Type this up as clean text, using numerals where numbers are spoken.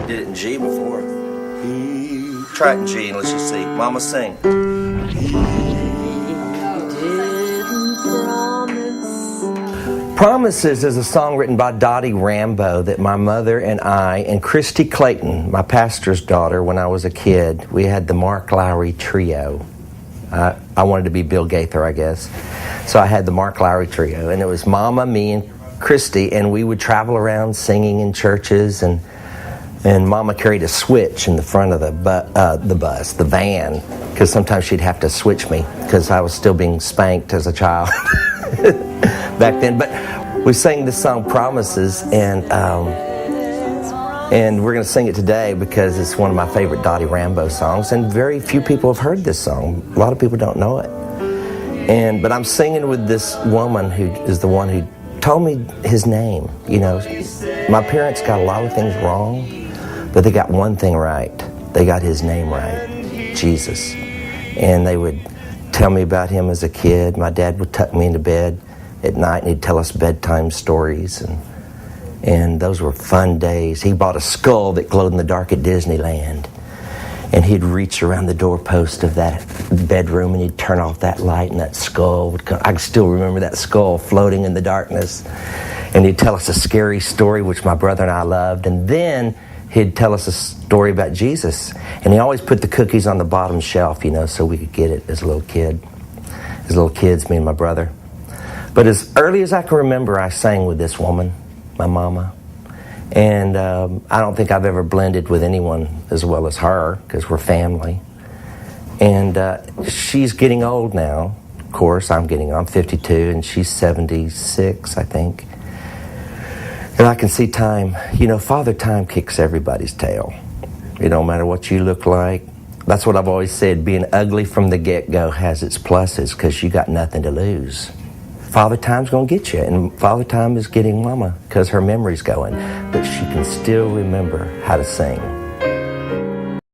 did it in G before. Try it in G and let's just see. Mama, sing. Promises is a song written by Dottie Rambo that my mother and I and Christy Clayton, my pastor's daughter, when I was a kid, we had the Mark Lowry trio. I wanted to be Bill Gaither, I guess. So I had the Mark Lowry trio, and it was Mama, me, and Christy, and we would travel around singing in churches, and Mama carried a switch in the front of the van, because sometimes she'd have to switch me because I was still being spanked as a child back then. But we sang this song Promises, and we're going to sing it today because it's one of my favorite Dottie Rambo songs, and very few people have heard this song. A lot of people don't know it. But I'm singing with this woman who is the one who told me his name. You know, my parents got a lot of things wrong, but they got one thing right. They got his name right, Jesus. And they would tell me about him as a kid. My dad would tuck me into bed at night and he'd tell us bedtime stories, and those were fun days. He bought a skull that glowed in the dark at Disneyland, and he'd reach around the doorpost of that bedroom and he'd turn off that light and that skull would come. I can still remember that skull floating in the darkness, and he'd tell us a scary story which my brother and I loved, and then he'd tell us a story about Jesus, and he always put the cookies on the bottom shelf, you know, so we could get it as little kids, me and my brother. But as early as I can remember, I sang with this woman, my mama. And I don't think I've ever blended with anyone as well as her, because we're family. And she's getting old now. Of course, I'm 52, and she's 76, I think. And I can see time. You know, Father Time kicks everybody's tail. It don't matter what you look like. That's what I've always said. Being ugly from the get-go has its pluses, because you got nothing to lose. Father Time's going to get you, and Father Time is getting Mama because her memory's going, but she can still remember how to sing.